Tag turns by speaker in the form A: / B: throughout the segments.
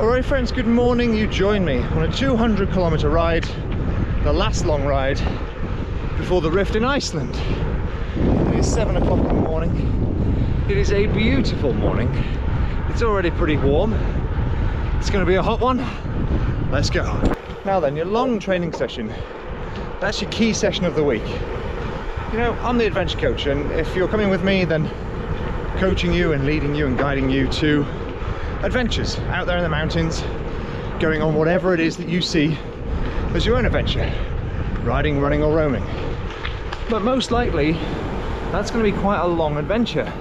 A: Alright friends, good morning. You join me on a 200-kilometer ride, the last long ride before the rift in Iceland. It is 7 o'clock in the morning. It is a beautiful morning. It's already pretty warm. It's going to be a hot one. Let's go. Now then, your long training session, that's your key session of the week. You know, I'm the adventure coach, and if you're coming with me, then coaching you and leading you and guiding you to adventures out there in the mountains, going on whatever it is that you see as your own adventure, riding, running or roaming. But most likely that's going to be quite a long adventure.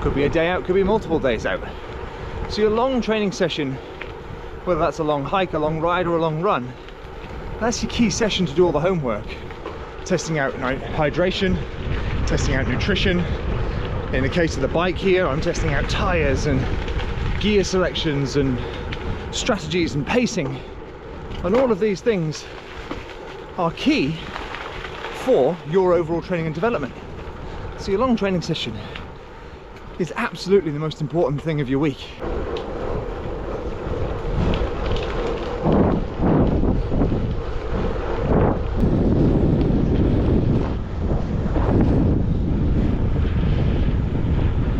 A: Could be a day out, could be multiple days out. So your long training session, whether that's a long hike, a long ride or a long run, that's your key session to do all the homework. Testing out hydration, testing out nutrition. In the case of the bike here, I'm testing out tires and gear selections and strategies and pacing, and all of these things are key for your overall training and development. So your long training session is absolutely the most important thing of your week.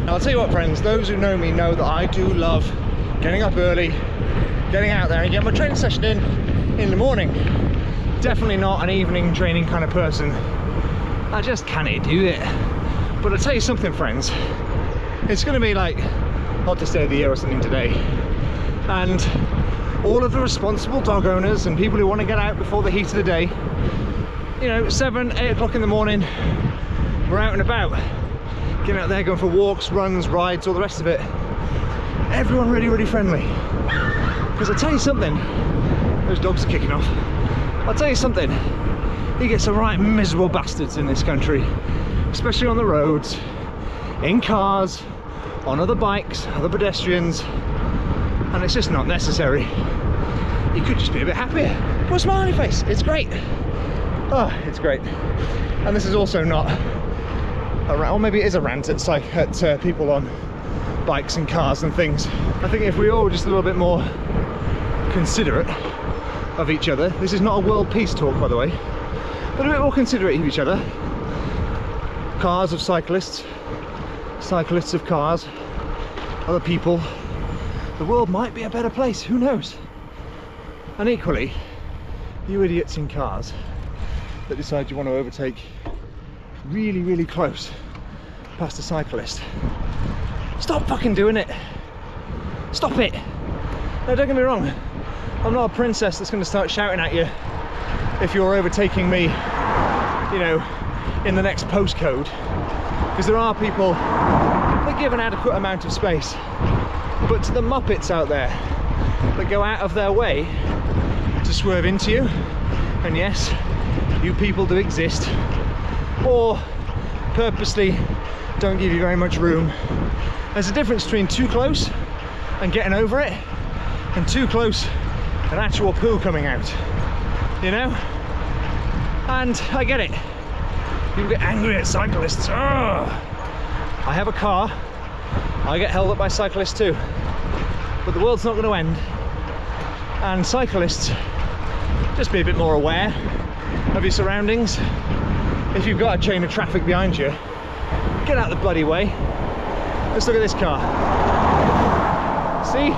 A: I'll tell you what friends, those who know me know that I do love getting up early, getting out there and get my training session in the morning. Definitely not an evening training kind of person. I just can't do it. But I'll tell you something friends, it's going to be like hottest day of the year or something today. And all of the responsible dog owners and people who want to get out before the heat of the day, you know, 7, 8 o'clock in the morning, we're out and about. Getting out there, going for walks, runs, rides, all the rest of it. Everyone really friendly. Because I'll tell you something, those dogs are kicking off. I'll tell you something, you get some right miserable bastards in this country, especially on the roads, in cars, on other bikes, other pedestrians, and it's just not necessary. You could just be a bit happier. Put a smile on your face, it's great. Oh, it's great. And this is also not or maybe it is a rant at people on bikes and cars and things. I think if we all were just a little bit more considerate of each other, this is not a world peace talk by the way, but a bit more considerate of each other. Cars of cyclists, cyclists of cars, other people, the world might be a better place, who knows? And equally, you idiots in cars that decide you want to overtake really close past a cyclist, stop fucking doing it. Stop it. Now don't get me wrong, I'm not a princess that's going to start shouting at you if you're overtaking me, you know, in the next postcode, because there are people that give an adequate amount of space. But to the muppets out there that go out of their way to swerve into you, and yes, you people do exist, or purposely don't give you very much room. There's a difference between too close and getting over it, and too close and actual poo coming out, you know? And I get it, people get angry at cyclists. Ugh. I have a car, I get held up by cyclists too, but the world's not going to end, and cyclists, just be a bit more aware of your surroundings. If you've got a chain of traffic behind you, get out the bloody way. Let's look at this car. See?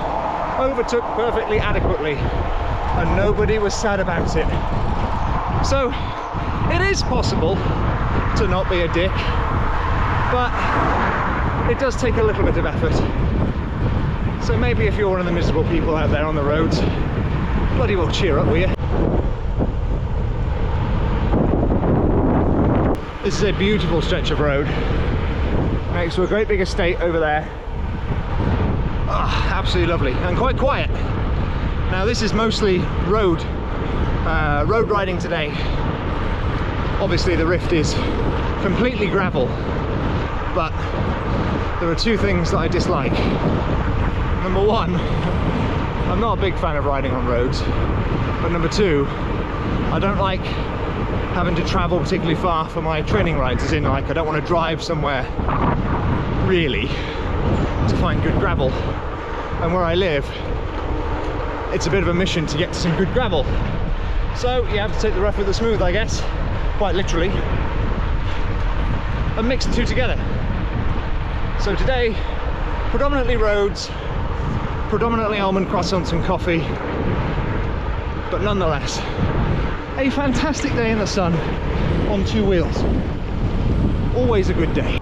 A: Overtook perfectly adequately, and nobody was sad about it. So, it is possible to not be a dick, but it does take a little bit of effort. So maybe if you're one of the miserable people out there on the roads, bloody well cheer up, will you? This is a beautiful stretch of road next to a great big estate over there. Oh, absolutely lovely and quite quiet. Now this is mostly road riding today. Obviously the rift is completely gravel, but there are two things that I dislike. Number one, I'm not a big fan of riding on roads, but number two, I don't like having to travel particularly far for my training rides, as in like I don't want to drive somewhere really to find good gravel. And where I live, it's a bit of a mission to get to some good gravel. So you have to take the rough with the smooth, I guess, quite literally, and mix the two together. So today, predominantly roads, predominantly almond croissants and coffee, but nonetheless, a fantastic day in the sun on two wheels. Always a good day.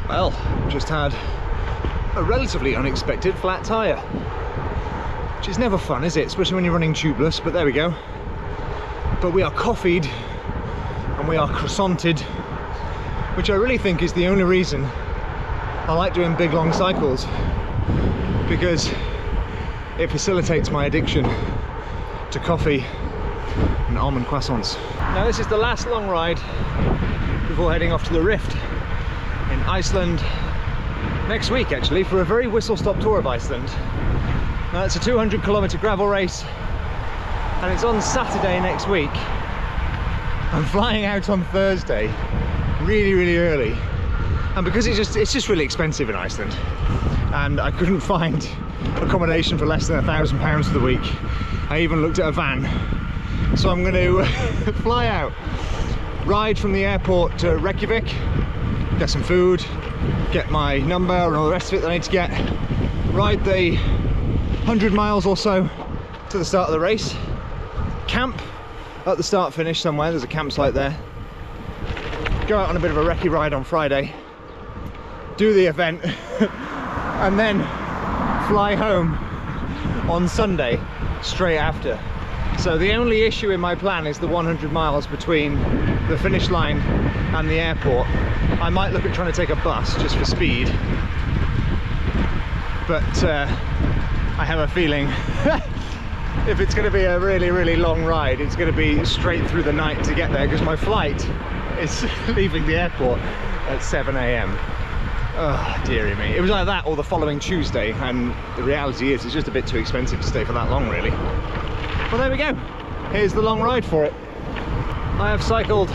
A: Well, just had a relatively unexpected flat tyre, which is never fun, is it? Especially when you're running tubeless, but there we go. But we are coffeed and we are croissanted, which I really think is the only reason I like doing big long cycles, because it facilitates my addiction to coffee and almond croissants. Now this is the last long ride before heading off to the Rift in Iceland next week, actually, for a very whistle-stop tour of Iceland. Now it's a 200-kilometer gravel race and it's on Saturday next week. I'm flying out on Thursday really early, and because it's just really expensive in Iceland and I couldn't find accommodation for less than £1,000 for the week. I even looked at a van. So I'm going to fly out, ride from the airport to Reykjavik, get some food, get my number and all the rest of it that I need to get, ride the 100 miles or so to the start of the race, camp at the start finish somewhere, there's a campsite there, go out on a bit of a recce ride on Friday, do the event, and then fly home on Sunday straight after. So the only issue in my plan is the 100 miles between the finish line and the airport. I might look at trying to take a bus just for speed, but I have a feeling if it's going to be a really long ride, it's going to be straight through the night to get there, because my flight is leaving the airport at 7 AM. Oh dearie me. It was like that or the following Tuesday, and the reality is it's just a bit too expensive to stay for that long, really. Well, there we go. Here's the long ride for it. I have cycled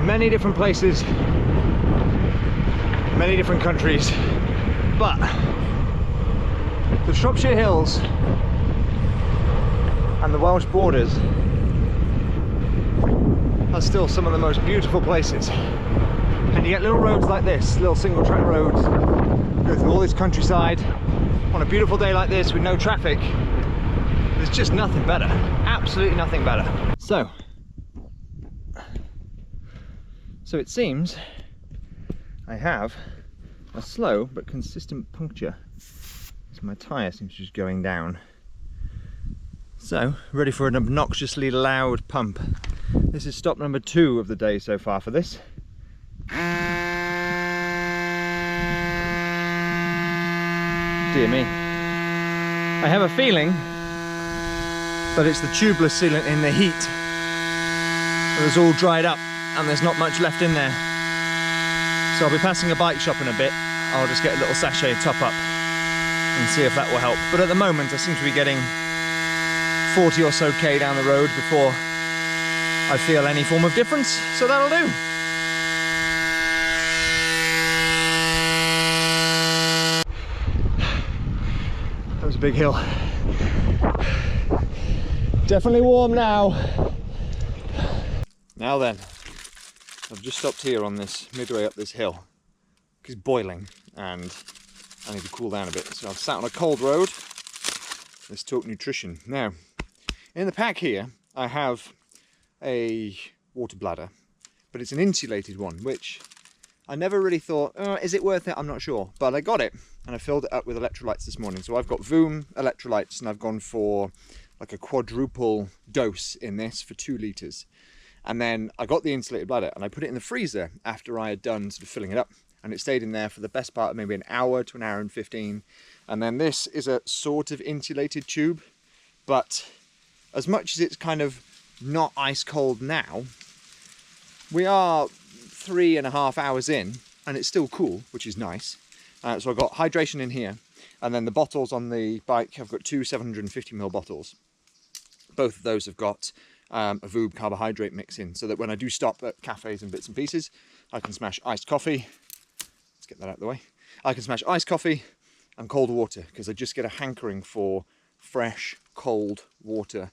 A: many different places, many different countries, but the Shropshire Hills and the Welsh borders are still some of the most beautiful places. And you get little roads like this, little single track roads, go through all this countryside on a beautiful day like this with no traffic. There's just nothing better, absolutely nothing better. So it seems I have a slow but consistent puncture. So my tyre seems to be just going down. So, ready for an obnoxiously loud pump. This is stop number 2 of the day so far for this. Dear me. I have a feeling that it's the tubeless sealant in the heat that is all dried up and there's not much left in there. So I'll be passing a bike shop in a bit. I'll just get a little sachet top up and see if that will help. But at the moment I seem to be getting 40 or so K down the road before I feel any form of difference, so that'll do. That was a big hill. Definitely warm now. Now then, I've just stopped here on this, midway up this hill. It's boiling and I need to cool down a bit. So I've sat on a cold road. Let's talk nutrition. Now, in the pack here, I have a water bladder, but it's an insulated one, which I never really thought, is it worth it? I'm not sure, but I got it and I filled it up with electrolytes this morning. So I've got Voom electrolytes and I've gone for like a quadruple dose in this for 2 litres. And then I got the insulated bladder and I put it in the freezer after I had done sort of filling it up, and it stayed in there for the best part of maybe an hour to an hour and 15. And then this is a sort of insulated tube, but as much as it's kind of not ice cold now, we are 3.5 hours in and it's still cool, which is nice. So I've got hydration in here, and then the bottles on the bike, I've got 2 750ml bottles. Both of those have got a Voob carbohydrate mix in, so that when I do stop at cafes and bits and pieces, I can smash iced coffee. Let's get that out of the way. I can smash iced coffee and cold water because I just get a hankering for fresh, cold water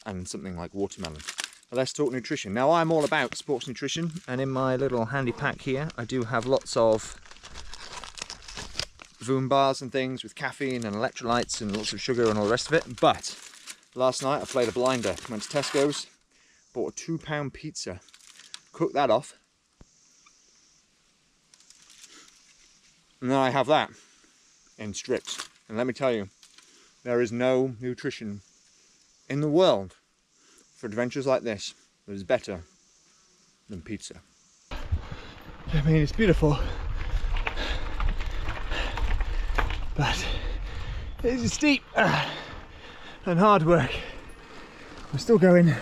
A: and something like watermelon. But let's talk nutrition. Now, I'm all about sports nutrition, and in my little handy pack here, I do have lots of Voom bars and things with caffeine and electrolytes and lots of sugar and all the rest of it. But last night I played a blinder, went to Tesco's, bought a £2 pizza, cooked that off, and then I have that in strips. And let me tell you, there is no nutrition in the world for adventures like this that is better than pizza. I mean, it's beautiful, but it's steep and hard work. We're still going.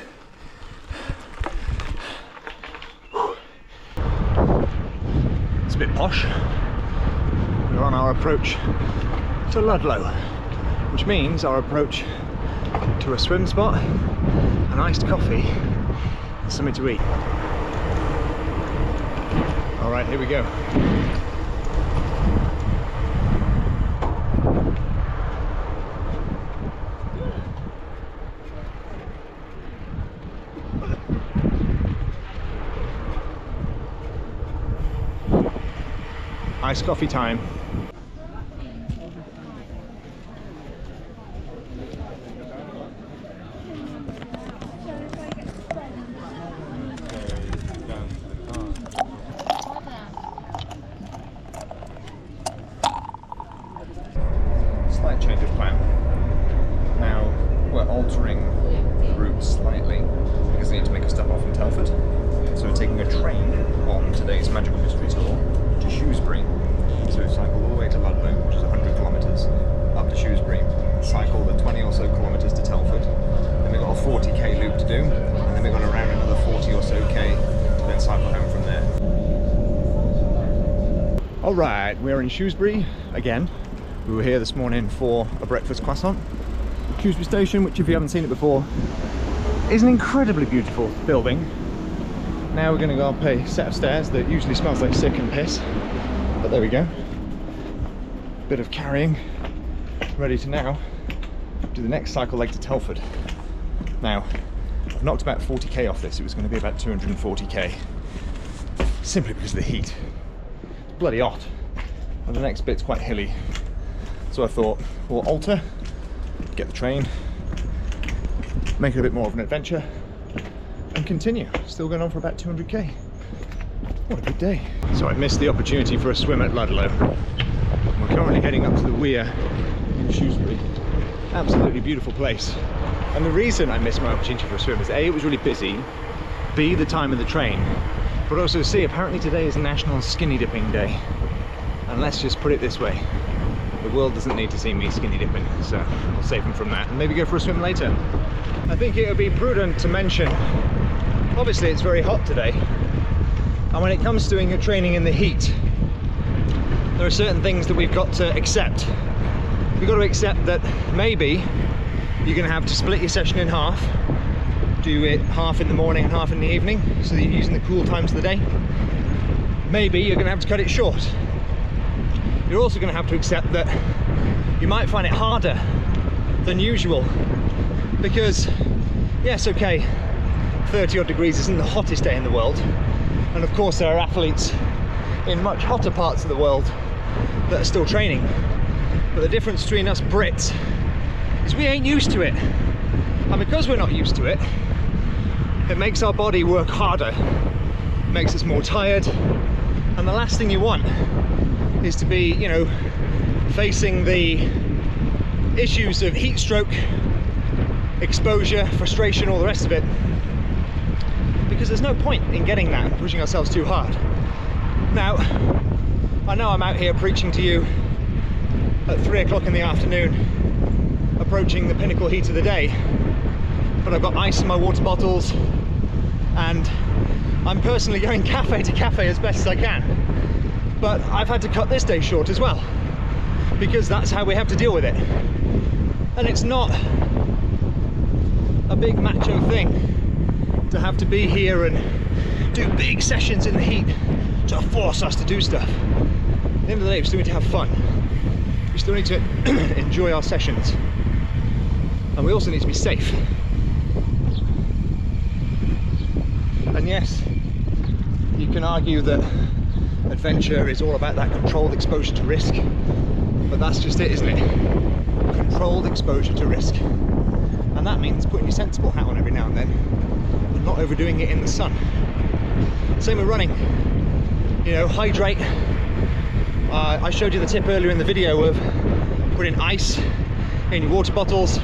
A: It's a bit posh. We're on our approach to Ludlow, which means our approach to a swim spot, an iced coffee, and something to eat. All right, here we go. Iced coffee time. Slight change of plan. Now we're altering the route slightly because we need to make a stop off in Telford. So we're taking a train on today's Magical Mystery Tour to Shrewsbury. So we cycle all the way to Ludlow, which is 100 kilometres, up to Shrewsbury, cycle the 20 or so kilometres to Telford, then we've got a 40k loop to do, and then we've got around another 40 or so k to then cycle home from there. Alright, we're in Shrewsbury again. We were here this morning for a breakfast croissant. Shrewsbury Station, which if you haven't seen it before, is an incredibly beautiful building. Now we're going to go up a set of stairs that usually smells like sick and piss, but there we go. Bit of carrying, ready to now do the next cycle leg to Telford. Now, I've knocked about 40k off this. It was going to be about 240k, simply because of the heat. It's bloody hot, and the next bit's quite hilly. So I thought we'll alter, get the train, make it a bit more of an adventure, and continue. Still going on for about 200k. What a good day. So I missed the opportunity for a swim at Ludlow. We're currently heading up to the weir in Shrewsbury. Absolutely beautiful place. And the reason I missed my opportunity for a swim is A, it was really busy, B, the time of the train, but also C, apparently today is National Skinny Dipping Day. And let's just put it this way, the world doesn't need to see me skinny dipping, so I'll save them from that and maybe go for a swim later. I think it would be prudent to mention, obviously it's very hot today, and when it comes to doing your training in the heat, there are certain things that we've got to accept. We've got to accept that maybe you're going to have to split your session in half, do it half in the morning and half in the evening, so that you're using the cool times of the day. Maybe you're going to have to cut it short. You're also going to have to accept that you might find it harder than usual, because yes, okay, 30 odd degrees isn't the hottest day in the world, and of course there are athletes in much hotter parts of the world that are still training, but the difference between us Brits is we ain't used to it, and because we're not used to it, it makes our body work harder, makes us more tired, and the last thing you want is to be, you know, facing the issues of heat stroke, exposure, frustration, all the rest of it, because there's no point in getting that and pushing ourselves too hard. Now, I know I'm out here preaching to you at 3 o'clock in the afternoon, approaching the pinnacle heat of the day, but I've got ice in my water bottles, and I'm personally going cafe to cafe as best as I can. But I've had to cut this day short as well, because that's how we have to deal with it. And it's not a big macho thing to have to be here and do big sessions in the heat to force us to do stuff. the end of the day, we still need to have fun. We still need to enjoy our sessions. And we also need to be safe. And yes, you can argue that adventure is all about that controlled exposure to risk, but that's just it, isn't it? Controlled exposure to risk. And that means putting your sensible hat on every now and then, and not overdoing it in the sun. Same with running. You know, hydrate. I showed you the tip earlier in the video of putting ice in your water bottles.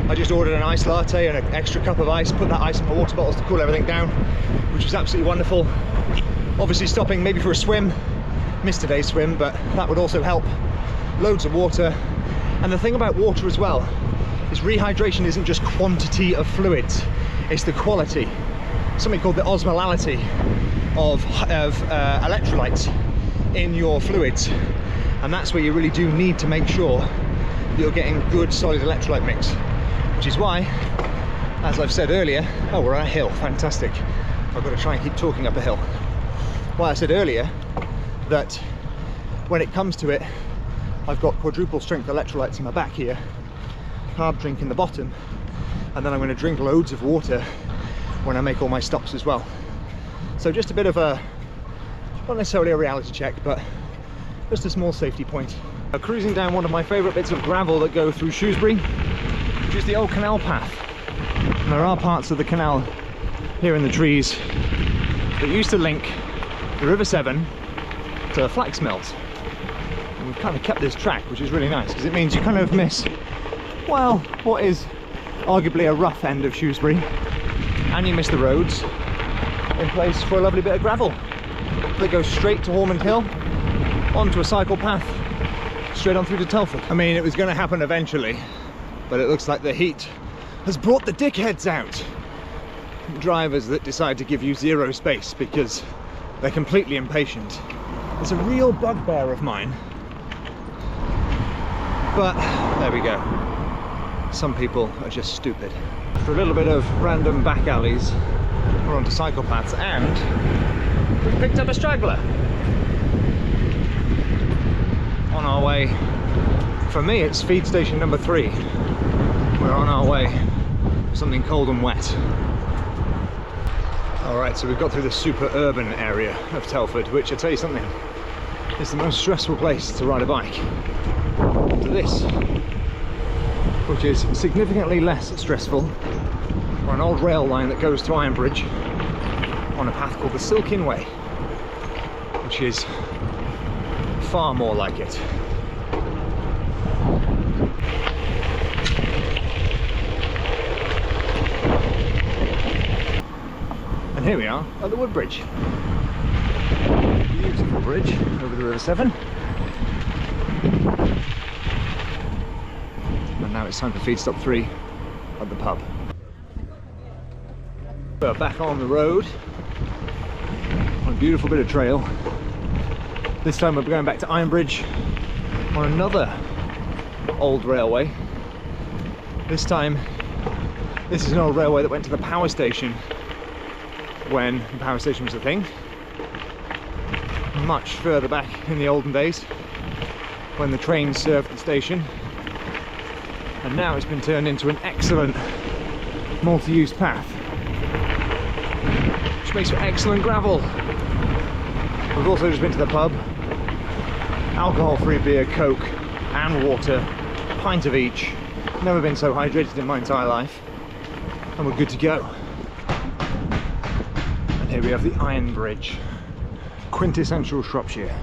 A: I just ordered an ice latte and an extra cup of ice, put that ice in my water bottles to cool everything down, which was absolutely wonderful. Obviously stopping maybe for a swim, missed today's swim, but that would also help. Loads of water. And the thing about water as well is rehydration isn't just quantity of fluids, it's the quality. Something called the osmolality of electrolytes in your fluids. And that's where you really do need to make sure that you're getting good solid electrolyte mix. Which is why, as I've said earlier, oh, we're on a hill, fantastic. I've got to try and keep talking up a hill. Why I said earlier that when it comes to it, I've got quadruple strength electrolytes in my back here, carb drink in the bottom, and then I'm going to drink loads of water when I make all my stops as well. So just a bit of a, not necessarily a reality check, but just a small safety point. Cruising down one of my favourite bits of gravel that go through Shrewsbury, which is the old canal path. And there are parts of the canal here in the trees that used to link the River Severn to the flax mills. And we've kind of kept this track, which is really nice because it means you kind of miss, well, what is arguably a rough end of Shrewsbury, and you miss the roads in place for a lovely bit of gravel that goes straight to Ormond Hill, onto a cycle path, straight on through to Telford. I mean, it was going to happen eventually, but it looks like the heat has brought the dickheads out. Drivers that decide to give you zero space because they're completely impatient. It's a real bugbear of mine. But there we go. Some people are just stupid. After a little bit of random back alleys, we're onto cycle paths, and we've picked up a straggler. On our way, for me it's feed station number 3. We're on our way for something cold and wet. Alright, so we've got through the super urban area of Telford, which, I'll tell you something, is the most stressful place to ride a bike. To this, which is significantly less stressful, on an old rail line that goes to Ironbridge on a path called the Silkin Way, which is far more like it. And here we are at the Woodbridge. Beautiful bridge over the River Severn. And now it's time for feed stop 3 at the pub. We're back on the road on a beautiful bit of trail. This time we're going back to Ironbridge on another old railway. This time, this is an old railway that went to the power station when the power station was a thing. Much further back in the olden days when the train served the station. And now it's been turned into an excellent multi-use path, which makes for excellent gravel. We've also just been to the pub. Alcohol-free beer, Coke and water, a pint of each. Never been so hydrated in my entire life. And we're good to go. And here we have the Iron Bridge, quintessential Shropshire.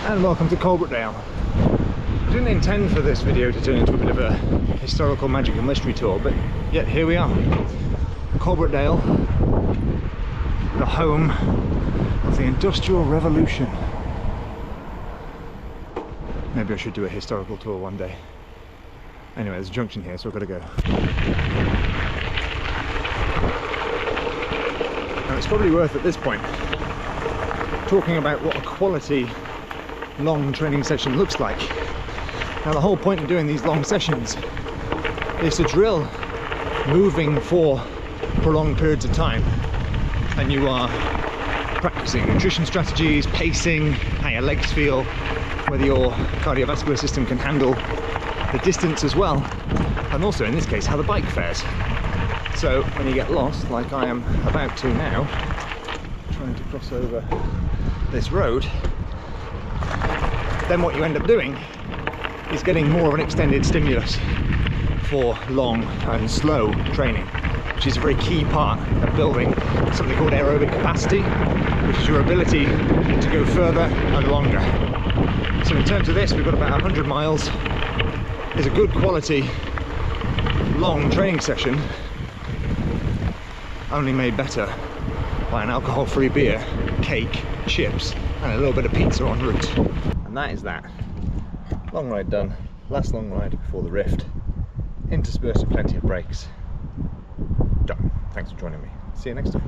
A: And welcome to Coalbrookdale. I didn't intend for this video to turn into a bit of a historical magical mystery tour, but yet here we are. Coalbrookdale, the home of the Industrial Revolution. Maybe I should do a historical tour one day. Anyway, there's a junction here, so I've got to go. Now it's probably worth at this point talking about what a quality long training session looks like. Now the whole point of doing these long sessions is to drill moving for prolonged periods of time, and you are practicing nutrition strategies, pacing, how your legs feel, whether your cardiovascular system can handle the distance as well, and also in this case how the bike fares. So when you get lost, like I am about to now, trying to cross over this road, then what you end up doing is getting more of an extended stimulus for long and slow training, which is a very key part of building something called aerobic capacity, which is your ability to go further and longer. So in terms of this, we've got about 100 miles. It's a good quality long training session, only made better by an alcohol-free beer, cake, chips, and a little bit of pizza en route. And that is that. Long ride done. Last long ride before the rift, interspersed with plenty of breaks. Done. Thanks for joining me. See you next time.